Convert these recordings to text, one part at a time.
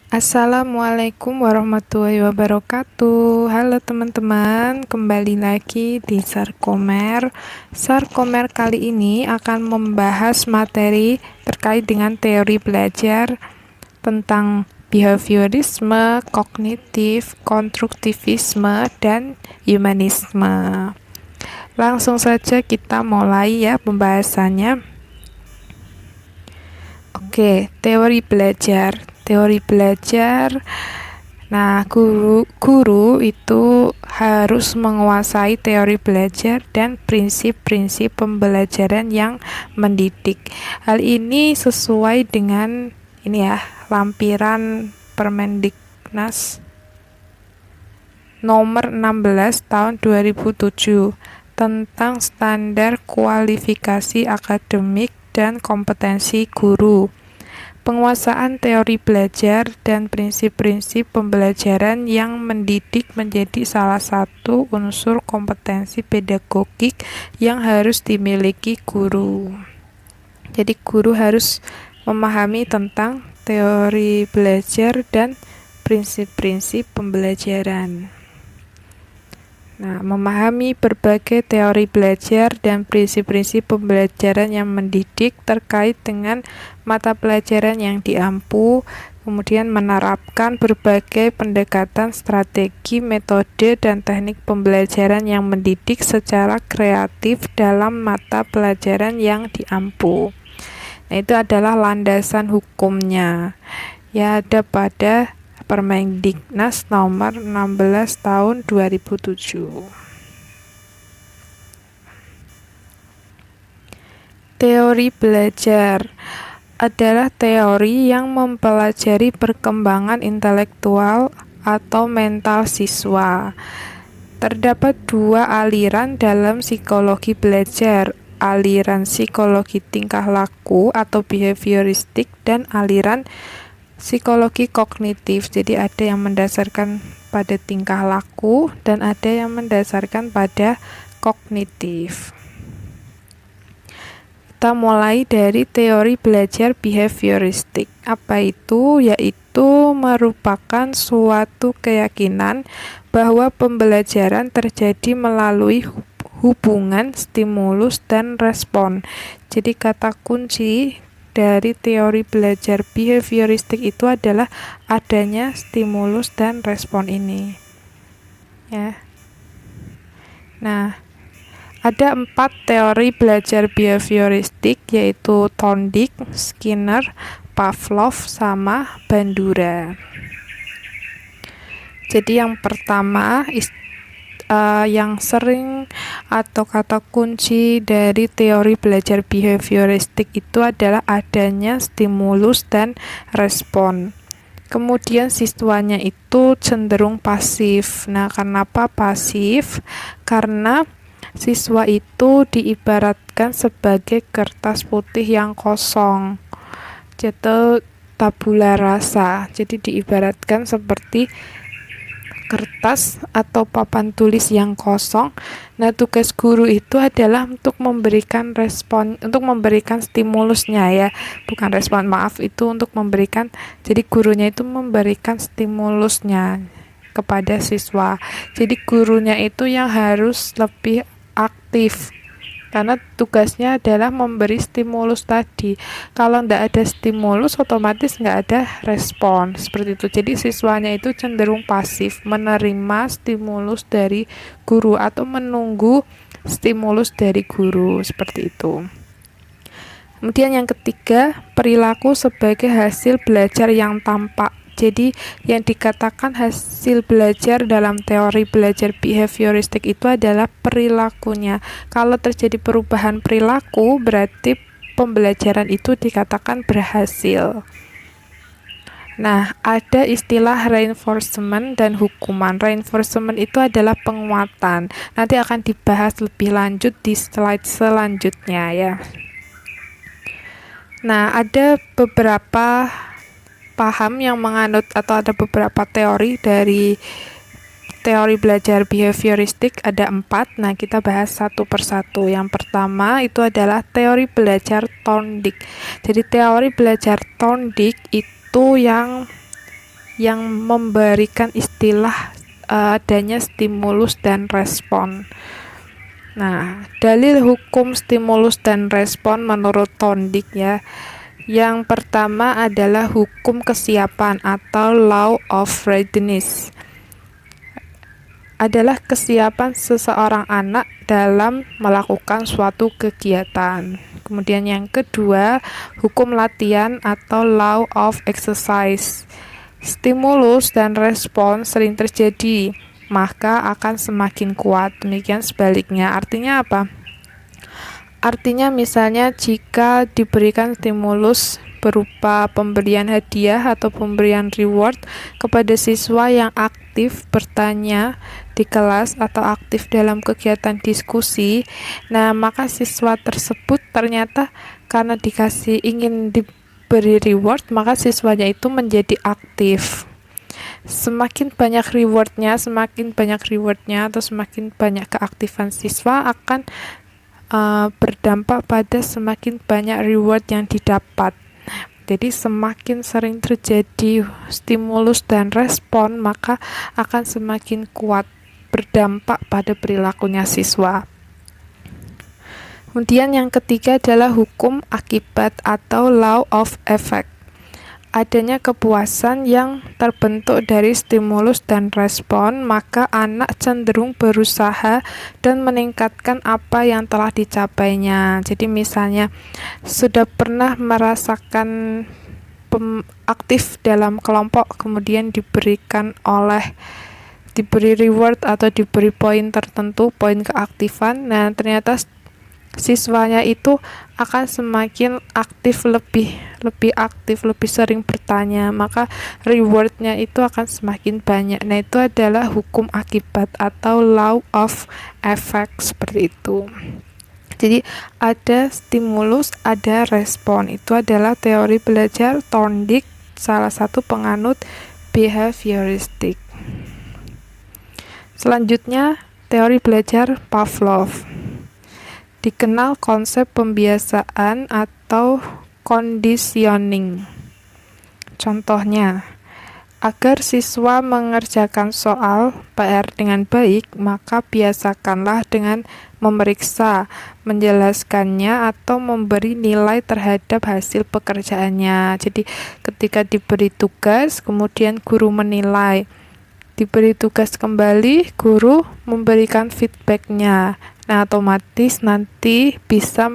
Assalamualaikum warahmatullahi wabarakatuh. Halo teman-teman, kembali lagi di Sarkomer. Sarkomer kali ini akan membahas materi terkait dengan teori belajar tentang behaviorisme, kognitif, konstruktivisme, dan humanisme. Langsung saja kita mulai ya pembahasannya. Oke, teori belajar. Teori belajar. Nah, guru itu harus menguasai teori belajar dan prinsip-prinsip pembelajaran yang mendidik. Hal ini sesuai dengan lampiran Permendiknas nomor 16 tahun 2007 tentang standar kualifikasi akademik dan kompetensi guru. Penguasaan teori belajar dan prinsip-prinsip pembelajaran yang mendidik menjadi salah satu unsur kompetensi pedagogik yang harus dimiliki guru. Jadi guru harus memahami tentang teori belajar dan prinsip-prinsip pembelajaran. Nah, memahami berbagai teori belajar dan prinsip-prinsip pembelajaran yang mendidik terkait dengan mata pelajaran yang diampu, kemudian menerapkan berbagai pendekatan strategi, metode, dan teknik pembelajaran yang mendidik secara kreatif dalam mata pelajaran yang diampu. Nah, itu adalah landasan hukumnya. Ya, ada pada Permendiknas nomor 16 tahun 2007. Teori belajar adalah teori yang mempelajari perkembangan intelektual atau mental siswa. Terdapat dua aliran dalam psikologi belajar, aliran psikologi tingkah laku atau behavioristik dan aliran psikologi kognitif. Jadi ada yang mendasarkan pada tingkah laku dan ada yang mendasarkan pada kognitif. Kita mulai dari teori belajar behavioristik. Apa itu? Yaitu merupakan suatu keyakinan bahwa pembelajaran terjadi melalui hubungan stimulus dan respon. Jadi kata kunci dari teori belajar behavioristik itu adalah adanya stimulus dan respon ini. Ya. Nah, ada 4 teori belajar behavioristik, yaitu Thorndike, Skinner, Pavlov, sama Bandura. Jadi yang pertama yang sering atau kata kunci dari teori belajar behavioristik itu adalah adanya stimulus dan respon. Kemudian siswanya itu cenderung pasif. Nah, kenapa pasif? Karena siswa itu diibaratkan sebagai kertas putih yang kosong, atau tabula rasa. Jadi diibaratkan seperti kertas atau papan tulis yang kosong. Nah, tugas guru itu adalah untuk memberikan respon, untuk memberikan stimulusnya ya, bukan respon, maaf, itu untuk memberikan. Jadi gurunya itu memberikan stimulusnya kepada siswa. Jadi gurunya itu yang harus lebih aktif karena tugasnya adalah memberi stimulus tadi. Kalau tidak ada stimulus, otomatis nggak ada respon, seperti itu. Jadi siswanya itu cenderung pasif, menerima stimulus dari guru atau menunggu stimulus dari guru, seperti itu. Kemudian yang ketiga, perilaku sebagai hasil belajar yang tampak. Jadi yang dikatakan hasil belajar dalam teori belajar behavioristik itu adalah perilakunya. Kalau terjadi perubahan perilaku, berarti pembelajaran itu dikatakan berhasil. Nah, ada istilah reinforcement dan hukuman. Reinforcement itu adalah penguatan. Nanti akan dibahas lebih lanjut di slide selanjutnya ya. Nah, ada beberapa paham yang menganut atau ada beberapa teori dari teori belajar behavioristik, ada 4. Nah, kita bahas satu persatu. Yang pertama itu adalah teori belajar Thorndike. Jadi teori belajar Thorndike itu yang yang memberikan istilah adanya stimulus dan respon. Nah, dalil hukum stimulus dan respon menurut Thorndike ya. Yang pertama adalah hukum kesiapan atau law of readiness. Adalah kesiapan seseorang anak dalam melakukan suatu kegiatan. Kemudian yang kedua, hukum latihan atau law of exercise. Stimulus dan respon sering terjadi, maka akan semakin kuat. Demikian sebaliknya. Artinya apa? Artinya misalnya jika diberikan stimulus berupa pemberian hadiah atau pemberian reward kepada siswa yang aktif bertanya di kelas atau aktif dalam kegiatan diskusi, nah maka siswa tersebut ternyata karena ingin diberi reward, maka siswanya itu menjadi aktif. Semakin banyak rewardnya atau semakin banyak keaktifan siswa akan berdampak pada semakin banyak reward yang didapat. Jadi semakin sering terjadi stimulus dan respon, maka akan semakin kuat berdampak pada perilakunya siswa. Kemudian yang ketiga adalah hukum akibat atau law of effect. Adanya kepuasan yang terbentuk dari stimulus dan respon, maka anak cenderung berusaha dan meningkatkan apa yang telah dicapainya. Jadi misalnya sudah pernah merasakan aktif dalam kelompok, kemudian diberi reward atau diberi poin tertentu, poin keaktifan. Nah, ternyata siswanya itu akan semakin aktif, lebih aktif, lebih sering bertanya, maka rewardnya itu akan semakin banyak. Nah, itu adalah hukum akibat atau law of effect, seperti itu. Jadi ada stimulus, ada respon. Itu adalah teori belajar Thorndike, salah satu penganut behavioristik. Selanjutnya teori belajar Pavlov. Dikenal konsep pembiasaan atau conditioning. Contohnya, agar siswa mengerjakan soal PR dengan baik, maka biasakanlah dengan memeriksa, menjelaskannya, atau memberi nilai terhadap hasil pekerjaannya. Jadi, ketika diberi tugas, kemudian guru menilai. Diberi tugas kembali, guru memberikan feedbacknya. Nah, otomatis nanti bisa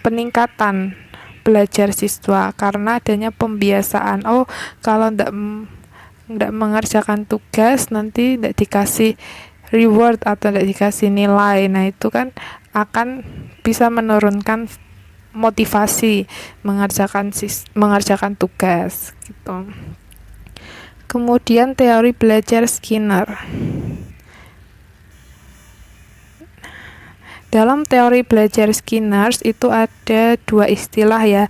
peningkatan belajar siswa karena adanya pembiasaan. Oh, kalau tidak mengerjakan tugas nanti tidak dikasih reward atau tidak dikasih nilai. Nah, itu kan akan bisa menurunkan motivasi mengerjakan tugas gitu. Kemudian teori belajar Skinner. Dalam teori belajar Skinner itu ada dua istilah ya.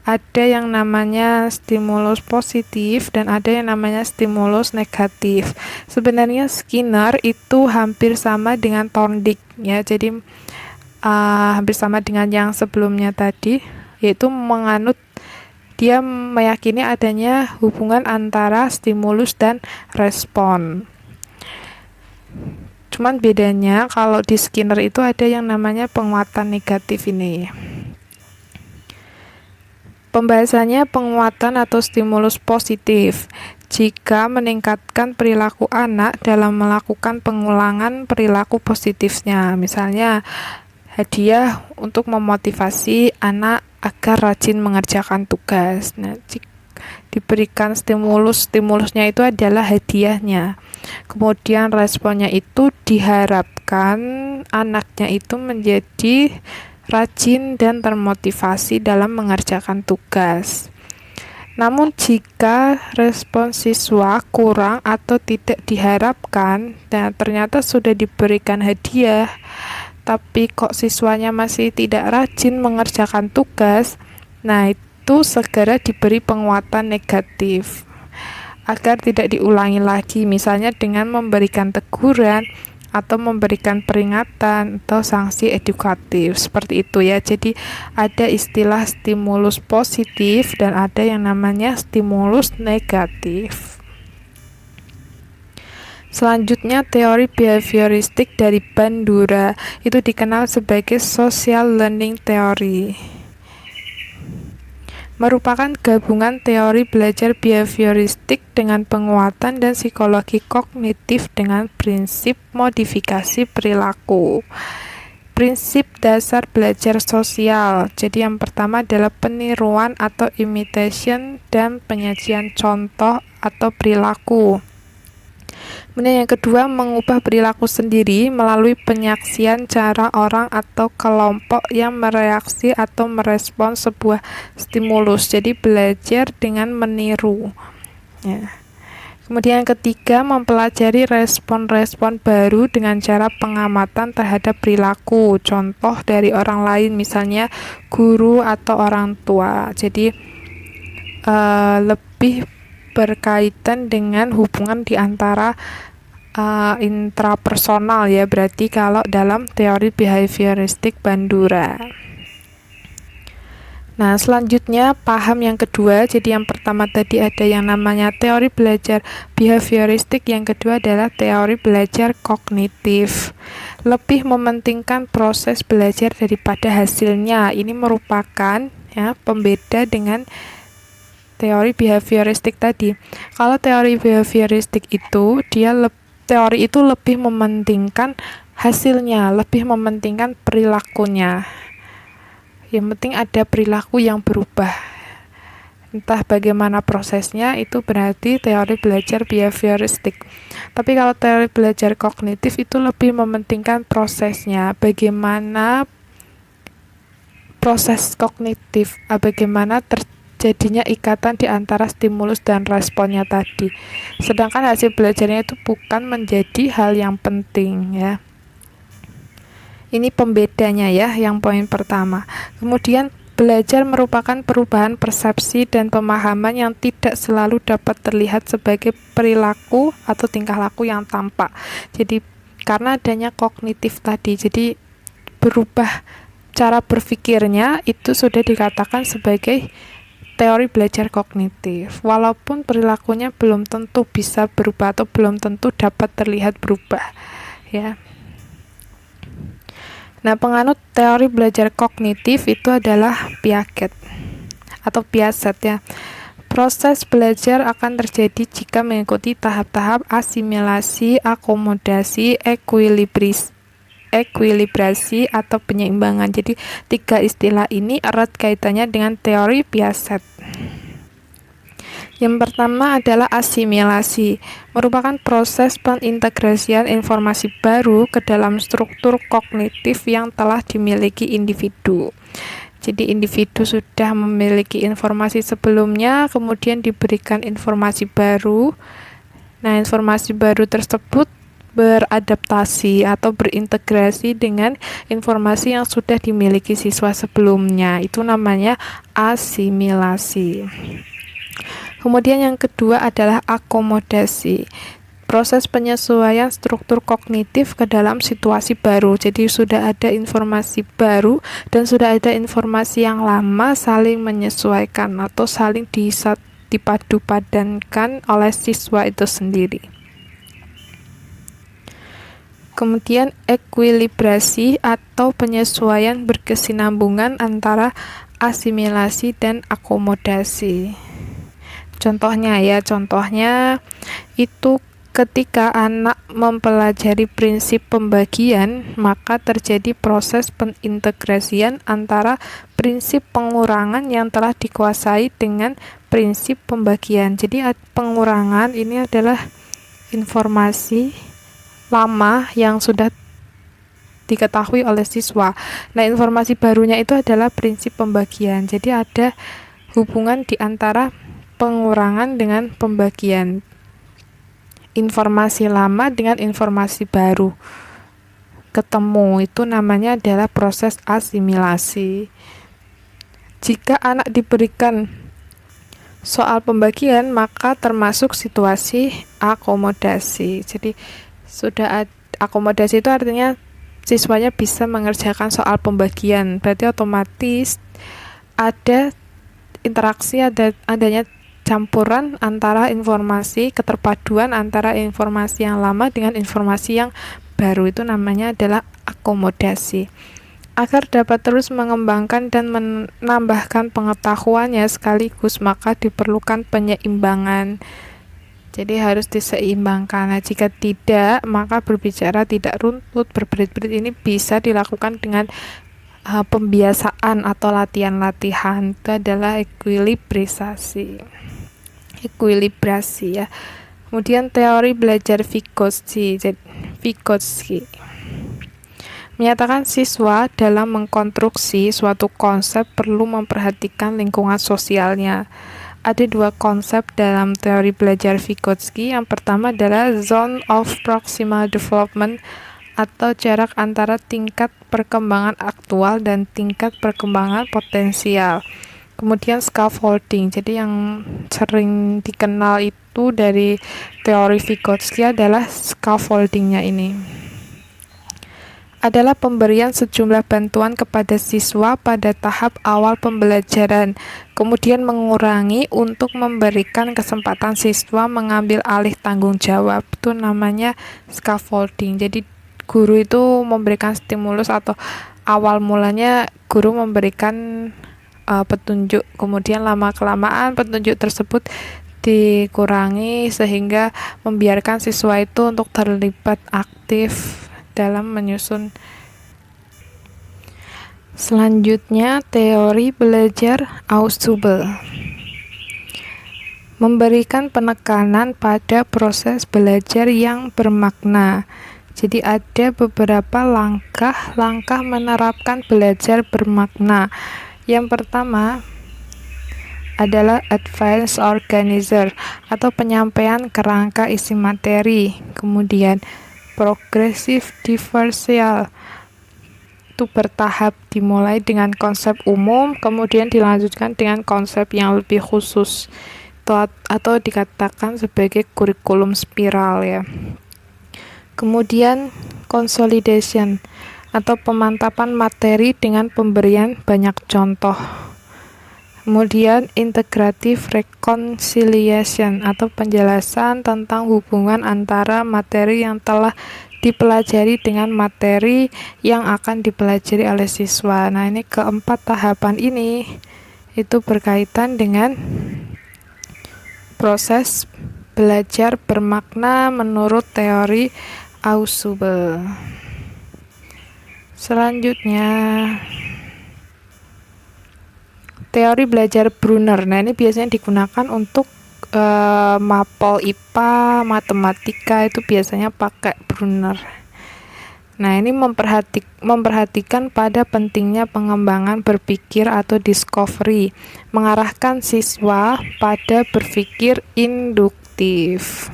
Ada yang namanya stimulus positif dan ada yang namanya stimulus negatif. Sebenarnya Skinner itu hampir sama dengan Thorndike ya. Jadi hampir sama dengan yang sebelumnya tadi, yaitu dia meyakini adanya hubungan antara stimulus dan respon. Cuman bedanya kalau di Skinner itu ada yang namanya penguatan negatif ini. Pembahasannya penguatan atau stimulus positif. Jika meningkatkan perilaku anak dalam melakukan pengulangan perilaku positifnya. Misalnya hadiah untuk memotivasi anak agar rajin mengerjakan tugas. Nah, diberikan stimulusnya itu adalah hadiahnya. Kemudian responnya itu diharapkan anaknya itu menjadi rajin dan termotivasi dalam mengerjakan tugas. Namun jika respon siswa kurang atau tidak diharapkan dan ternyata sudah diberikan hadiah, tapi kok siswanya masih tidak rajin mengerjakan tugas, nah itu segera diberi penguatan negatif agar tidak diulangi lagi, misalnya dengan memberikan teguran atau memberikan peringatan atau sanksi edukatif, seperti itu ya. Jadi ada istilah stimulus positif dan ada yang namanya stimulus negatif. Selanjutnya, teori behavioristik dari Bandura itu dikenal sebagai social learning theory. Merupakan gabungan teori belajar behavioristik dengan penguatan dan psikologi kognitif dengan prinsip modifikasi perilaku. Prinsip dasar belajar sosial. Jadi yang pertama adalah peniruan atau imitation dan penyajian contoh atau perilaku. Kemudian yang kedua, mengubah perilaku sendiri melalui penyaksian cara orang atau kelompok yang mereaksi atau merespon sebuah stimulus. Jadi belajar dengan meniru. Ya. Kemudian yang ketiga, mempelajari respon-respon baru dengan cara pengamatan terhadap perilaku. Contoh dari orang lain, misalnya guru atau orang tua. Jadi lebih berkaitan dengan hubungan di antara intrapersonal ya, berarti kalau dalam teori behavioristik Bandura. Nah, selanjutnya paham yang kedua. Jadi yang pertama tadi ada yang namanya teori belajar behavioristik, yang kedua adalah teori belajar kognitif. Lebih mementingkan proses belajar daripada hasilnya. Ini merupakan ya pembeda dengan teori behavioristik tadi. Kalau teori behavioristik itu teori itu lebih mementingkan hasilnya, lebih mementingkan perilakunya. Yang penting ada perilaku yang berubah. Entah bagaimana prosesnya, itu berarti teori belajar behavioristik. Tapi kalau teori belajar kognitif itu lebih mementingkan prosesnya, bagaimana proses kognitif, bagaimana terjadinya ikatan di antara stimulus dan responnya tadi. Sedangkan hasil belajarnya itu bukan menjadi hal yang penting ya. Ini pembedanya ya, yang poin pertama. Kemudian belajar merupakan perubahan persepsi dan pemahaman yang tidak selalu dapat terlihat sebagai perilaku atau tingkah laku yang tampak. Jadi karena adanya kognitif tadi, jadi berubah cara berpikirnya itu sudah dikatakan sebagai teori belajar kognitif. Walaupun perilakunya belum tentu bisa berubah atau belum tentu dapat terlihat berubah ya. Nah, penganut teori belajar kognitif itu adalah Piaget atau Piaget ya. Proses belajar akan terjadi jika mengikuti tahap-tahap asimilasi, akomodasi, ekuilibrasi atau penyeimbangan. Jadi, tiga istilah ini erat kaitannya dengan teori Piaget. Yang pertama adalah asimilasi, merupakan proses pengintegrasian informasi baru ke dalam struktur kognitif yang telah dimiliki individu. Jadi individu sudah memiliki informasi sebelumnya, kemudian diberikan informasi baru. Nah, informasi baru tersebut beradaptasi atau berintegrasi dengan informasi yang sudah dimiliki siswa sebelumnya. Itu namanya asimilasi. Kemudian yang kedua adalah akomodasi, proses penyesuaian struktur kognitif ke dalam situasi baru. Jadi sudah ada informasi baru dan sudah ada informasi yang lama, saling menyesuaikan atau saling dipadu-padankan oleh siswa itu sendiri. Kemudian ekuilibrasi atau penyesuaian berkesinambungan antara asimilasi dan akomodasi. Contohnya itu ketika anak mempelajari prinsip pembagian, maka terjadi proses pengintegrasian antara prinsip pengurangan yang telah dikuasai dengan prinsip pembagian. Jadi pengurangan ini adalah informasi lama yang sudah diketahui oleh siswa. Nah, informasi barunya itu adalah prinsip pembagian. Jadi ada hubungan di antara pengurangan dengan pembagian, informasi lama dengan informasi baru ketemu, itu namanya adalah proses asimilasi. Jika anak diberikan soal pembagian, maka termasuk situasi akomodasi. Jadi sudah akomodasi itu artinya siswanya bisa mengerjakan soal pembagian, berarti otomatis ada interaksi, adanya campuran antara informasi, keterpaduan antara informasi yang lama dengan informasi yang baru, itu namanya adalah akomodasi. Agar dapat terus mengembangkan dan menambahkan pengetahuannya sekaligus, maka diperlukan penyeimbangan. Jadi harus diseimbangkan. Nah, jika tidak, maka berbicara tidak runtut, berbelit-belit ini bisa dilakukan dengan pembiasaan atau latihan-latihan. Itu adalah ekuilibrasi ya. Kemudian teori belajar Vygotsky menyatakan siswa dalam mengkonstruksi suatu konsep perlu memperhatikan lingkungan sosialnya. Ada dua konsep dalam teori belajar Vygotsky. Yang pertama adalah zone of proximal development atau jarak antara tingkat perkembangan aktual dan tingkat perkembangan potensial. Kemudian scaffolding. Jadi yang sering dikenal itu dari teori Vygotsky adalah scaffoldingnya ini. Adalah pemberian sejumlah bantuan kepada siswa pada tahap awal pembelajaran, kemudian mengurangi untuk memberikan kesempatan siswa mengambil alih tanggung jawab. Itu namanya scaffolding. Jadi guru itu memberikan stimulus, atau awal mulanya guru memberikan petunjuk, kemudian lama-kelamaan petunjuk tersebut dikurangi sehingga membiarkan siswa itu untuk terlibat aktif dalam menyusun. Selanjutnya, teori belajar Ausubel memberikan penekanan pada proses belajar yang bermakna. Jadi ada beberapa langkah menerapkan belajar bermakna. Yang pertama adalah advance organizer atau penyampaian kerangka isi materi. Kemudian progressive diversal, itu bertahap, dimulai dengan konsep umum kemudian dilanjutkan dengan konsep yang lebih khusus, atau dikatakan sebagai kurikulum spiral ya. Kemudian consolidation atau pemantapan materi dengan pemberian banyak contoh. Kemudian integrative reconciliation atau penjelasan tentang hubungan antara materi yang telah dipelajari dengan materi yang akan dipelajari oleh siswa. Nah, ini keempat tahapan ini itu berkaitan dengan proses belajar bermakna menurut teori Ausubel. Selanjutnya teori belajar Brunner. Nah, ini biasanya digunakan untuk mapel IPA, matematika, itu biasanya pakai Brunner. Nah, ini memperhatikan pada pentingnya pengembangan berpikir atau discovery, mengarahkan siswa pada berpikir induktif.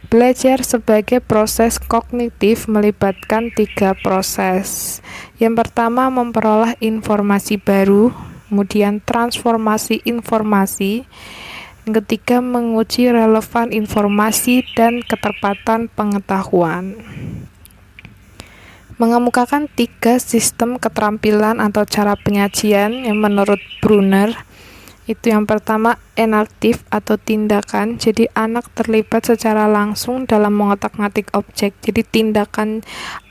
Belajar sebagai proses kognitif melibatkan 3 proses. Yang pertama, memperoleh informasi baru, kemudian transformasi informasi, yang ketiga menguji relevan informasi dan ketepatan pengetahuan. Mengemukakan 3 sistem keterampilan atau cara penyajian yang menurut Brunner. Itu yang pertama, enaktif atau tindakan. Jadi anak terlibat secara langsung dalam mengotak-ngatik objek. Jadi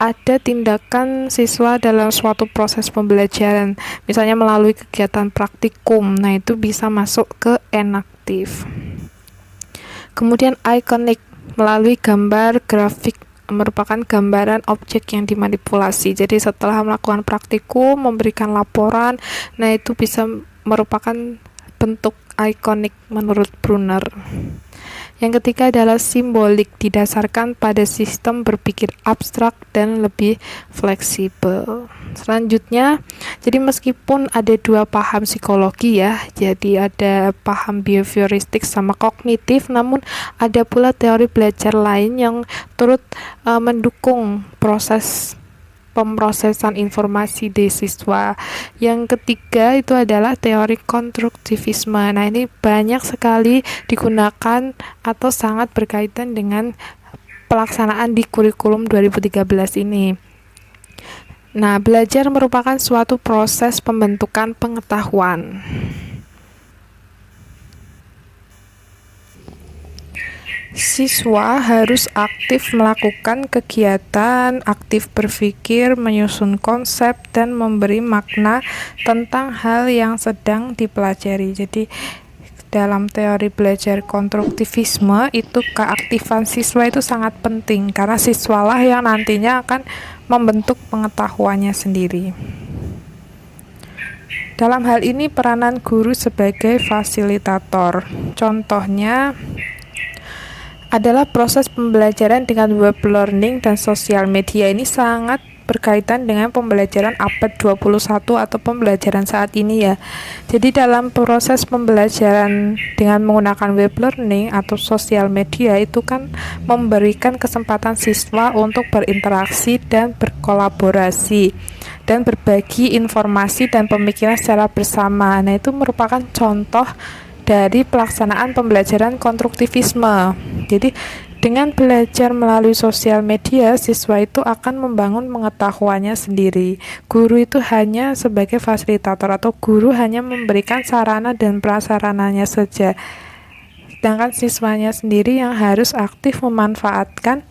ada tindakan siswa dalam suatu proses pembelajaran, misalnya melalui kegiatan praktikum. Nah, itu bisa masuk ke enaktif. Kemudian iconic, melalui gambar grafik, merupakan gambaran objek yang dimanipulasi. Jadi setelah melakukan praktikum, memberikan laporan, nah itu bisa merupakan bentuk ikonik menurut Brunner. Yang ketiga adalah simbolik, didasarkan pada sistem berpikir abstrak dan lebih fleksibel. Selanjutnya, jadi meskipun ada 2 paham psikologi ya, jadi ada paham behavioristik sama kognitif, namun ada pula teori belajar lain yang turut mendukung proses pemrosesan informasi di siswa. Yang ketiga itu adalah teori konstruktivisme. Nah, ini banyak sekali digunakan atau sangat berkaitan dengan pelaksanaan di kurikulum 2013 ini. Nah, belajar merupakan suatu proses pembentukan pengetahuan. Siswa harus aktif melakukan kegiatan, aktif berpikir, menyusun konsep, dan memberi makna tentang hal yang sedang dipelajari. Jadi, dalam teori belajar konstruktivisme itu keaktifan siswa itu sangat penting karena siswalah yang nantinya akan membentuk pengetahuannya sendiri. Dalam hal ini peranan guru sebagai fasilitator. Contohnya adalah proses pembelajaran dengan web learning dan sosial media. Ini sangat berkaitan dengan pembelajaran abad 21 atau pembelajaran saat ini ya. Jadi dalam proses pembelajaran dengan menggunakan web learning atau sosial media itu kan memberikan kesempatan siswa untuk berinteraksi dan berkolaborasi dan berbagi informasi dan pemikiran secara bersama. Nah, itu merupakan contoh dari pelaksanaan pembelajaran konstruktivisme. Jadi dengan belajar melalui sosial media, siswa itu akan membangun pengetahuannya sendiri. Guru itu hanya sebagai fasilitator atau guru hanya memberikan sarana dan prasarananya saja. Sedangkan siswanya sendiri yang harus aktif memanfaatkan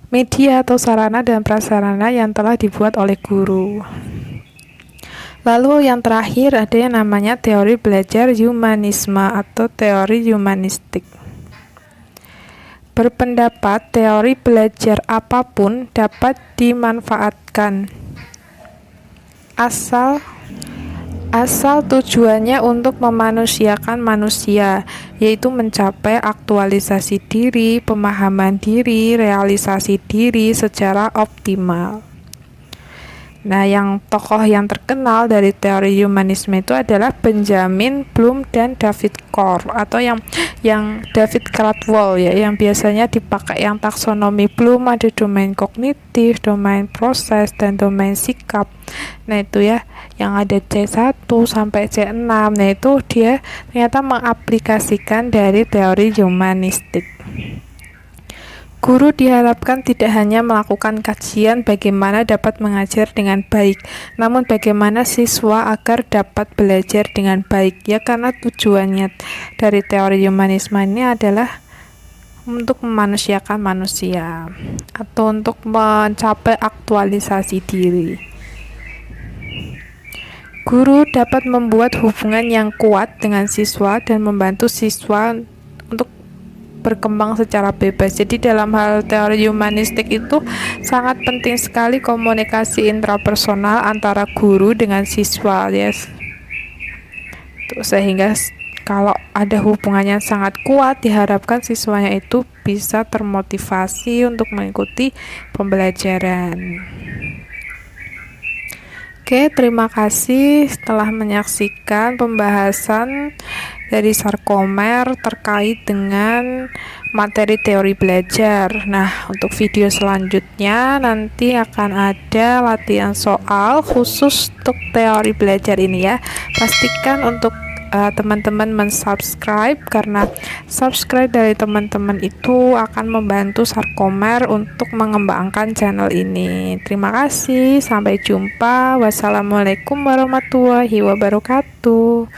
media atau sarana dan prasarana yang telah dibuat oleh guru. Lalu yang terakhir ada yang namanya teori belajar humanisme atau teori humanistik. Berpendapat teori belajar apapun dapat dimanfaatkan asal tujuannya untuk memanusiakan manusia, yaitu mencapai aktualisasi diri, pemahaman diri, realisasi diri secara optimal. Nah, yang tokoh yang terkenal dari teori humanisme itu adalah Benjamin Bloom dan David Corr atau yang David Caldwell ya, yang biasanya dipakai yang taksonomi Bloom ada domain kognitif, domain proses, dan domain sikap. Nah, itu ya yang ada C1 sampai C6. Nah, itu dia ternyata mengaplikasikan dari teori humanistik. Guru diharapkan tidak hanya melakukan kajian bagaimana dapat mengajar dengan baik, namun bagaimana siswa agar dapat belajar dengan baik. Ya, karena tujuannya dari teori humanisme ini adalah untuk memanusiakan manusia atau untuk mencapai aktualisasi diri. Guru dapat membuat hubungan yang kuat dengan siswa dan membantu siswa untuk berkembang secara bebas. Jadi dalam hal teori humanistik itu sangat penting sekali komunikasi intrapersonal antara guru dengan siswa, yes. Sehingga kalau ada hubungannya sangat kuat, diharapkan siswanya itu bisa termotivasi untuk mengikuti pembelajaran. Oke, terima kasih telah menyaksikan pembahasan dari Sarkomer terkait dengan materi teori belajar. Nah, untuk video selanjutnya nanti akan ada latihan soal khusus untuk teori belajar ini ya. Pastikan untuk teman-teman mensubscribe karena subscribe dari teman-teman itu akan membantu Sarkomer untuk mengembangkan channel ini. Terima kasih, sampai jumpa. Wassalamualaikum warahmatullahi wabarakatuh.